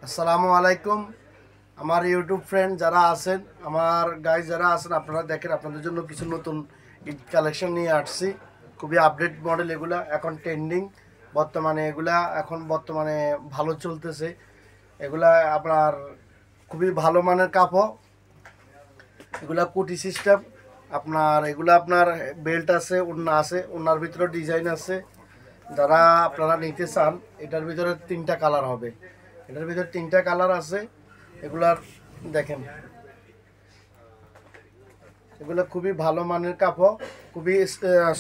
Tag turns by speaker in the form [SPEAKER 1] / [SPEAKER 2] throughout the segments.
[SPEAKER 1] আসসালামু আলাইকুম। আমার ইউটিউব ফ্রেন্ড যারা আছেন, আমার গাইজ যারা আছেন, আপনারা দেখেন আপনাদের জন্য কিছু নতুন ঈদ কালেকশন নিয়ে আসছি। খুবই আপডেট মডেল, এগুলা এখন ট্রেন্ডিং বর্তমানে, এগুলা এখন বর্তমানে ভালো চলতেছে। এগুলা আপনার খুবই ভালো মানের কাপড়, এগুলা কুটি সিস্টেম। আপনার বেল্ট আছে, ওড়না আছে, ওড়নার ভিতরে ডিজাইন আছে। যারা আপনারা নিতে চান, এটার ভিতরে 3টা কালার হবে, এটার ভিতরে 3টা কালার আছে। এগুলার দেখেন, এগুলো খুবই ভালো মানের কাপড়, খুবই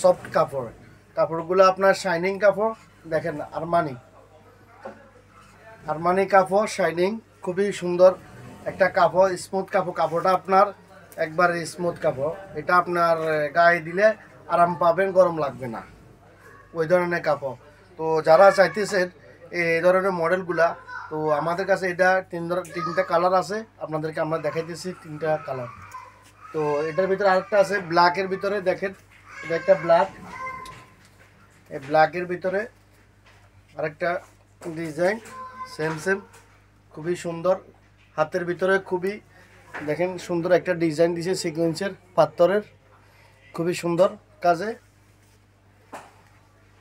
[SPEAKER 1] সফট কাপড়। কাপড়গুলো আপনার শাইনিং কাপড়, দেখেন আরমানি, আরমানি কাপড় শাইনিং, খুবই সুন্দর একটা কাপড়, স্মুথ কাপড়। কাপড়টা আপনার একবারে স্মুথ কাপড়, এটা আপনার গায়ে দিলে আরাম পাবেন, গরম লাগবে না, ওই ধরনের কাপড়। তো যারা চাইতেছেন এই ধরনের মডেলগুলা, তো আমাদের কাছে এটা 3টা কালার আছে, আপনাদেরকে আমরা দেখাইতেছি 3টা কালার। তো এটার ভিতরে আরেকটা আছে ব্ল্যাকের ভিতরে, দেখেন এটা একটা ব্ল্যাক, এই ব্ল্যাকের ভিতরে আরেকটা ডিজাইন, সেম সেম, খুবই সুন্দর। হাতের ভিতরে খুবই দেখেন সুন্দর একটা ডিজাইন দিয়েছে, সিকোয়েন্সের পাথরের, খুবই সুন্দর কাজে,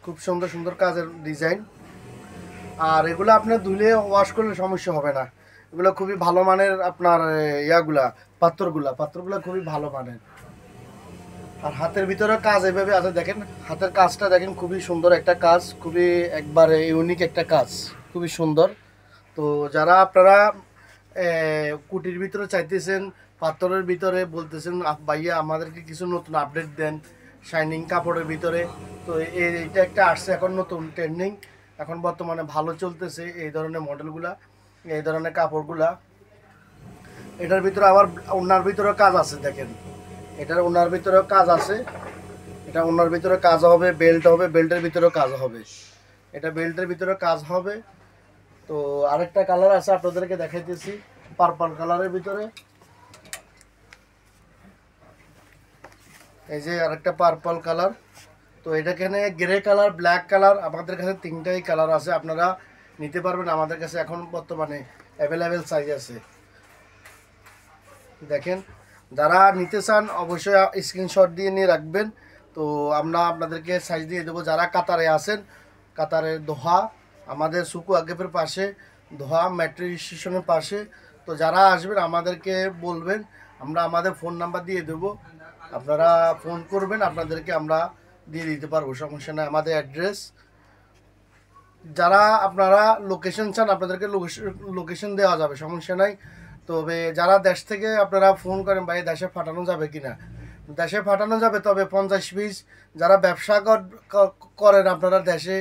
[SPEAKER 1] খুব সুন্দর সুন্দর কাজের ডিজাইন। আর এগুলো আপনার ধুলে ওয়াশ করলে সমস্যা হবে না, এগুলো খুবই ভালো মানের। আপনার ইয়াগুলা পাথরগুলা খুবই ভালো মানের। আর হাতের ভিতরে কাজ এভাবে আছে, দেখেন হাতের কাজটা দেখেন, খুবই সুন্দর একটা কাজ, খুবই একবারে ইউনিক একটা কাজ, খুবই সুন্দর। তো যারা আপনারা কুটির ভিতরে চাইতেছেন, পাথরের ভিতরে বলতেছেন ভাইয়া আমাদেরকে কিছু নতুন আপডেট দেন শাইনিং কাপড়ের ভিতরে, তো এইটা একটা আসছে এখন নতুন ট্রেন্ডিং, এখন বর্তমানে ভালো চলতেছে এই ধরনের মডেলগুলা, এই ধরনের কাপড়গুলা। এটার ভিতরে আবার ওনার ভিতরে কাজ আছে, দেখেন এটার ওনার ভিতরে কাজ আছে, এটা ওনার ভিতরে কাজ হবে, বেল্ট হবে, বেল্টের ভিতরেও কাজ হবে, এটা বেল্টের ভিতরে কাজ হবে। তো আরেকটা কালার আছে আপনাদেরকে দেখাইতেছি, পার্পল কালারের ভিতরে, এই যে আরেকটা পার্পল কালার। তো এটাখানে গ্রে কালার, ব্ল্যাক কালার, আমাদের কাছে 3টাই কালার আছে, আপনারা নিতে পারবেন। আমাদের কাছে এখন বর্তমানে অ্যাভেলেবেল সাইজ আছে, দেখেন। যারা নিতে চান অবশ্যই স্ক্রিনশট দিয়ে নিয়ে রাখবেন, তো আমরা আপনাদেরকে সাইজ দিয়ে দেবো। যারা কাতারে আছেন, কাতারের দোহা, আমাদের সুকু আগেপের পাশে, দোহা মেট্রো স্টেশনের পাশে, তো যারা আসবেন আমাদেরকে বলবেন, আমরা আমাদের ফোন নাম্বার দিয়ে দেবো, আপনারা ফোন করবেন, আপনাদেরকে আমরা দিয়ে দিতে পারবো, সমস্যা নেই। আমাদের অ্যাড্রেস, যারা আপনারা লোকেশন চান আপনাদেরকে লোকেশন দেওয়া যাবে, সমস্যা নাই। তবে যারা দেশ থেকে আপনারা ফোন করেন ভাই দেশে পাঠানো যাবে কিনা, দেশে পাঠানো যাবে, তবে 50 পিস। যারা ব্যবসা করেন আপনারা দেশে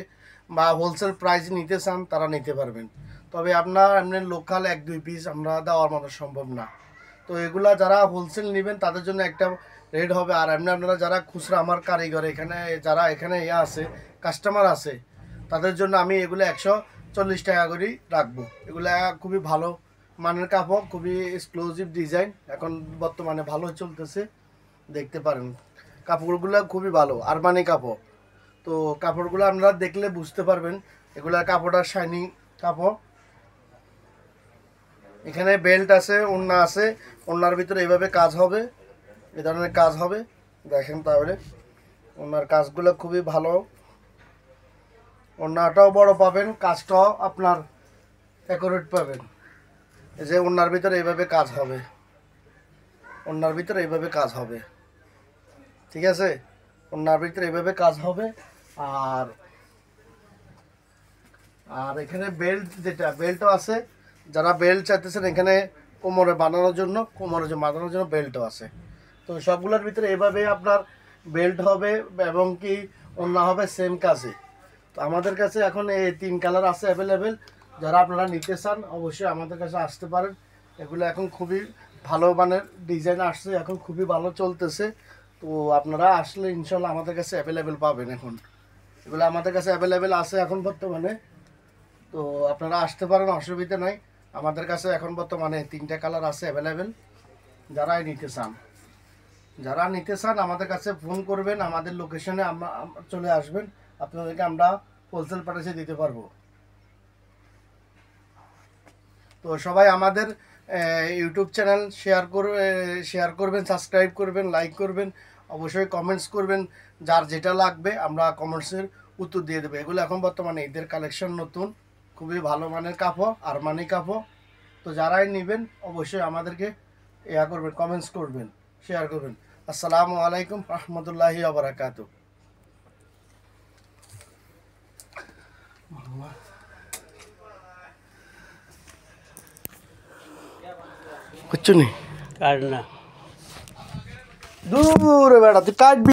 [SPEAKER 1] বা হোলসেল প্রাইস নিতে চান তারা নিতে পারবেন, তবে আপনার এমনি লোকাল 1-2 পিস আমরা দেওয়ার মতো সম্ভব না। তো এগুলা যারা হোলসেল নেবেন তাদের জন্য একটা রেট হবে, আর এমনি আপনারা যারা খুচরা, আমার কারিগর এখানে যারা এখানে আছে, কাস্টমার আছে, তাদের জন্য আমি এগুলো 140 টাকা করেই রাখবো। এগুলা খুবই ভালো মানের কাপড়, খুবই এক্সক্লুসিভ ডিজাইন, এখন বর্তমানে ভালো চলতেছে, দেখতে পারেন। কাপড়গুলো খুবই ভালো, আরমানি কাপড়। তো কাপড়গুলো আপনারা দেখলে বুঝতে পারবেন, এগুলা কাপড়টা শাইনিং কাপড়। এখানে বেল্ট আছে, ওড়না আছে, ওড়নার ভিতরে এইভাবে কাজ হবে, এ ধরনের কাজ হবে, দেখেন। তাহলে ওনার কাজগুলো খুবই ভালো, ওড়নাটাও বড় পাবেন, কাজটাও আপনার অ্যাকুরেট পাবেন। এই যে ওড়নার ভিতরে এইভাবে কাজ হবে, ওড়নার ভিতরে এইভাবে কাজ হবে, ঠিক আছে, ওড়নার ভিতরে এইভাবে কাজ হবে। আর আর এখানে বেল্ট, যেটা বেল্টও আছে, যারা বেল্ট চাইতেছেন এখানে কোমরে বানানোর জন্য, বানানোর জন্য বেল্টও আছে। তো সবগুলোর ভিতরে এভাবে আপনার বেল্ট হবে এবং কি ওড়না হবে সেম কাজে। তো আমাদের কাছে এখন এই 3 কালার আছে অ্যাভেলেবেল, যারা আপনারা নিতে চান অবশ্যই আমাদের কাছে আসতে পারেন। এগুলো এখন খুবই ভালো মানের ডিজাইন আসছে, এখন খুবই ভালো চলতেছে। তো আপনারা আসলে ইনশাল্লাহ আমাদের কাছে অ্যাভেলেবেল পাবেন, এখন এগুলো আমাদের কাছে অ্যাভেলেবেল আছে এখন বর্তমানে। তো আপনারা আসতে পারেন, অসুবিধা নাই। আমাদের কাছে এখন বর্তমানে 3টা কালার আছে অ্যাভেলেবেল, যারাই নিতে চান, যারা নিতে চান আমাদের কাছে ফোন করবেন, আমাদের লোকেশনে চলে আসবেন, আপনাদেরকে আমরা হোলসেল প্রাইসে দিতে পারবো। তো সবাই আমাদের ইউটিউব চ্যানেল শেয়ার করবেন, সাবস্ক্রাইব করবেন, লাইক করবেন, অবশ্যই কমেন্টস করবেন। যার যেটা লাগবে আমরা কমেন্টসের উত্তর দিয়ে দেবো। এগুলো এখন বর্তমানে ঈদের কালেকশন নতুন, খুবই ভালো মানের কাপড়, আরমানি কাপড়। তো যারাই নেবেন অবশ্যই আমাদেরকে করবেন, কমেন্টস করবেন, শেয়ার করবেন। আসসালামু আলাইকুম রহমতুল্লাহি ওয়া বারাকাতুহু। কিচ্ছু নেই,
[SPEAKER 2] কার না
[SPEAKER 1] দূরে বেড়া তুই কাটবি।